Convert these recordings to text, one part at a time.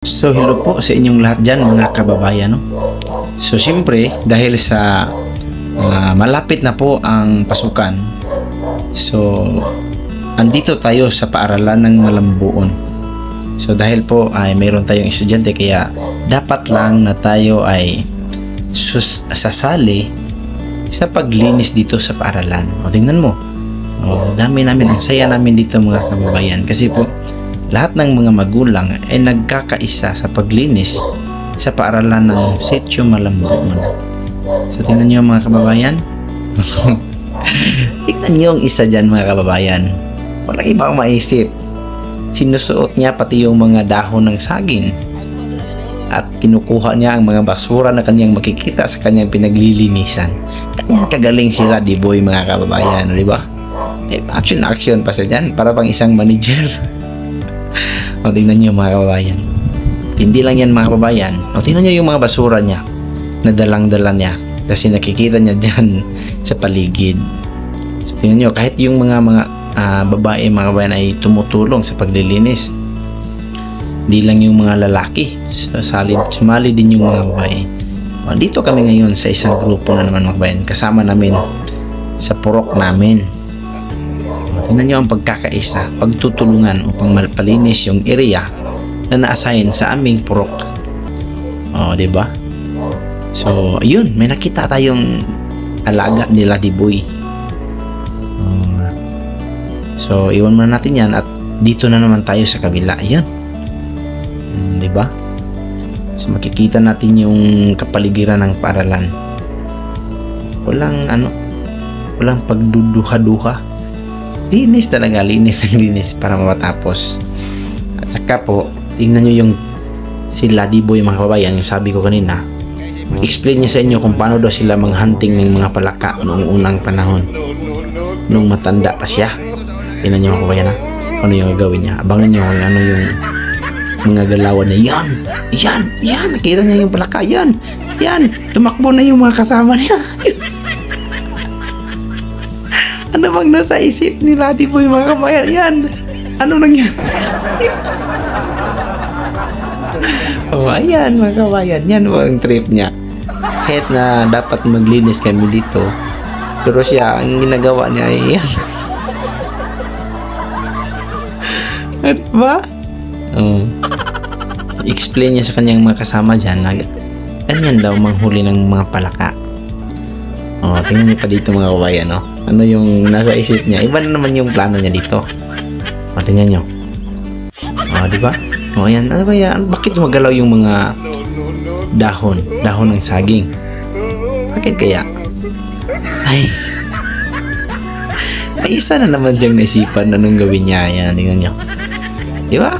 So hello po sa inyong lahat dyan mga kababayan, no? So siyempre dahil sa malapit na po ang pasukan, so andito tayo sa paaralan ng Malambuon. So dahil po ay mayroon tayong estudyante, kaya dapat lang na tayo ay sasali sa paglinis dito sa paaralan. O tingnan mo, dami namin, ang saya namin dito mga kababayan, kasi po lahat ng mga magulang ay nagkakaisa sa paglinis sa paaralan ng Sitio Malambuon. So tingnan nyo mga kababayan. Tingnan nyo ang isa dyan mga kababayan. Walang iba akong maisip. Sinusuot niya pati yung mga dahon ng saging, at kinukuha niya ang mga basura na kanyang makikita sa kanyang pinaglilinisan. Kanyang kagaling sila, di boy mga kababayan, di ba? Action pa siya dyan, para bang isang manager. O tingnan nyo mga kababayan, hindi lang yan mga kababayan. O tingnan nyo yung mga basura niya na dalang-dala niya, kasi nakikita niya dyan sa paligid. So, tingnan nyo, kahit yung mga babae mga kababayan ay tumutulong sa paglilinis, hindi lang yung mga lalaki, sumali din yung mga babae. O, dito kami ngayon sa isang grupo na naman mga kababayan, kasama namin sa purok namin. Tingnan nyo ang pagkakaisa, pagtutulungan upang mapalinis yung area na na-assign sa aming purok. O, diba? So, ayun, may nakita tayong alaga nila di boy. So, iwan muna natin yan, at dito na naman tayo sa kabila. Ayan. Diba? So, makikita natin yung kapaligiran ng paaralan. Walang pagduduha-duha. Linis talaga, linis ng linis para matapos. At saka po, tingnan nyo yung sila Diboy mga kababayan, yung sabi ko kanina. Explain niya sa inyo kung paano daw sila manghunting ng mga palaka noong unang panahon, nung matanda pa siya. Tingnan nyo mga kababayan, ano yung gagawin niya. Abangan nyo kung ano yung mga galawan na yan, nakita niya yung palaka, yan, tumakbo na yung mga kasama niya. Ano bang nasa isip nila di boy mga kabayan? Yan, ano nangyari? Oh, ayan mga kabayan, yan po ang trip niya. Kahit na dapat maglinis kami dito, pero siya, ang ginagawa niya ay yan. Ano ba? Explain niya sa kanyang mga kasama dyan na ganyan daw manghuli ng mga palaka. Tingnan niyo pa dito mga kabayan, no? Ano yung nasa isip niya? Iba na naman yung plano niya dito. Tingnan niyo. Diba? Ayan. Ano ba yan? Bakit magalaw yung mga dahon ng saging? Bakit kaya? Ay, isa na naman diyang naisipan anong gawin niya. Ayan, tingnan niyo. Diba?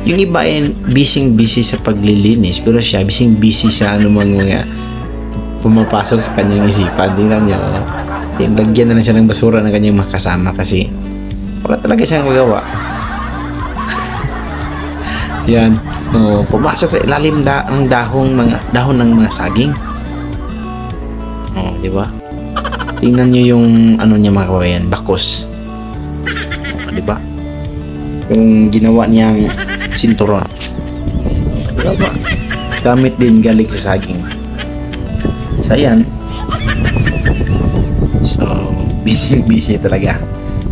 Yung iba ay busy sa paglilinis, pero siya busy sa anumang mga pumapasok sa kanyang isipan. Tingnan niyo, lagyan na lang siya ng basura ng kanyang makasama kasi wala talaga siyang magawa. Yan, pumasok sa ilalim ng dahon ng mga saging. Di ba? Tingnan niyo yung ano niya mga kababayan, bakos. Di ba? Yung ginawa niyang sinturon. Di ba? Gamit din galing sa saging. So ayan, so busy talaga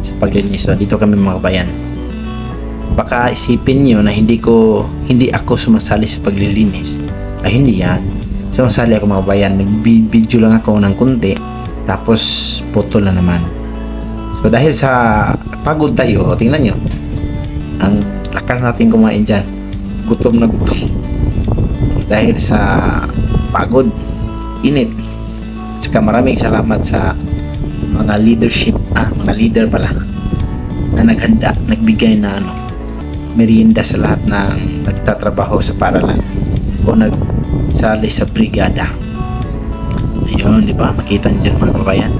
sa paglinis. So dito kami mga kabayan. Baka isipin nyo na hindi ako sumasali sa paglilinis. Ay hindi yan, sumasali ako mga kabayan. Nag-video lang ako ng kunti, tapos putol na naman. So dahil sa pagod tayo, tingnan nyo ang lakas natin kumain dyan. Gutom na gutom dahil sa pagod, init. Saka maraming salamat sa mga mga leader pala na nagbigay na merienda sa lahat ng nagtatrabaho sa paaralan o nagsali sa brigada. Ayun, di ba? Makita niyo mga kababayan,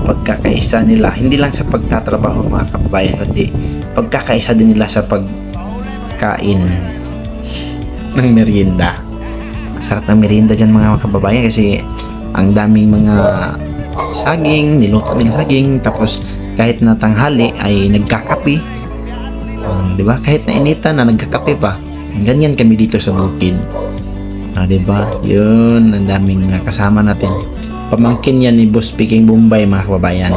pagkakaisa nila hindi lang sa pagtatrabaho mga kababayan, kundi pagkakaisa din nila sa pagkain ng merienda. Sarap ng merienda dyan mga kababayan, kasi ang daming mga saging, niluto nila saging, tapos kahit na tanghali ay nagkakape. Di ba? Kahit nainitan na, nagkakape pa. Ganyan kami dito sa bukid. Di ba? Yun, ang daming mga kasama natin. Pamangkin yan ni Boss Speaking Bombay, mga kababayan.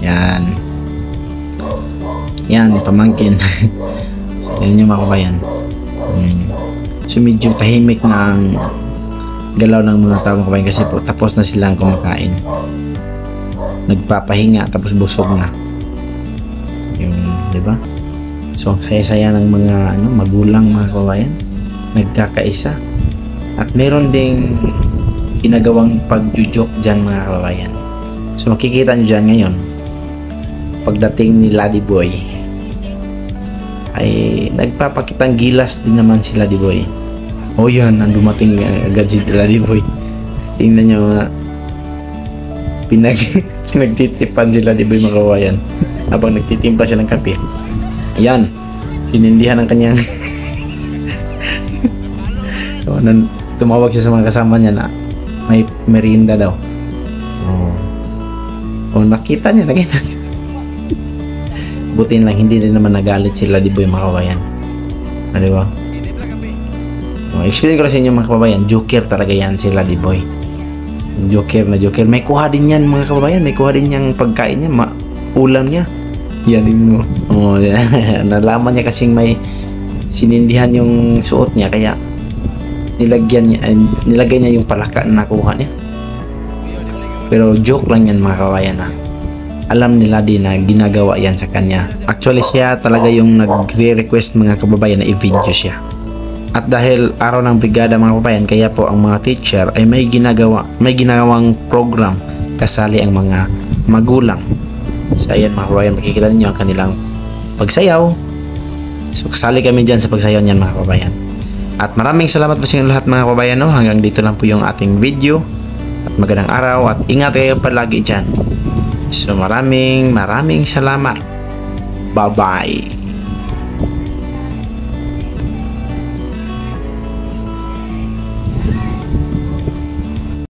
Yan. Yan, pamangkin. So, yan yung mga kababayan. So, medyo tahimik na ang galaw ng mga tao, mga kababayan, kasi po, tapos na silang kumakain. Nagpapahinga, tapos busog na. Yung, di ba? So, saya-saya ng mga magulang, mga kababayan. Nagkakaisa. At meron ding ginagawang pagjujoke dyan, mga kababayan. So, makikita nyo dyan ngayon, pagdating ni Lady Boy, ay nagpapakitang gilas din naman si Lady Boy. O yan, dumating agad si Lady Boy. Tingnan nyo mga pinagtitipan si Lady Boy, mga kababayan, habang nagtitimpla siya ng kape. Yan, sinindihan ng kanyang so, tumawag siya sa mga kasama niya na may merienda daw. Nakita niya. Butin lang hindi din naman nagalit sila, di ba, yung mga kababayan. Di ba? Explain ko lang sa inyo, mga kababayan, joker talaga yan sila, di boy. Joker na joker. May kuha din yan, mga kababayan. May kuha din yung pagkain niya, ulam niya. Yan din mo. Nalaman niya kasing may sinindihan yung suot niya, kaya nilagay niya yung palaka na nakuha niya. Pero joke lang yan, mga kababayan, ha. Alam nila din na ginagawa yan sa kanya. Actually, siya talaga yung nagre-request, mga kababayan, na i-video siya. At dahil araw ng brigada, mga kababayan, kaya po ang mga teacher ay may ginawang program kasali ang mga magulang. So ayan, mga kababayan, makikita niyo ang kanilang pagsayaw. So kasali kami dyan sa pagsayaw niyan, mga kababayan. At maraming salamat po sa inyo lahat, mga kababayan. Hanggang dito lang po yung ating video. At magandang araw at ingat kayo palagi dyan. So maraming salamat. Bye-bye.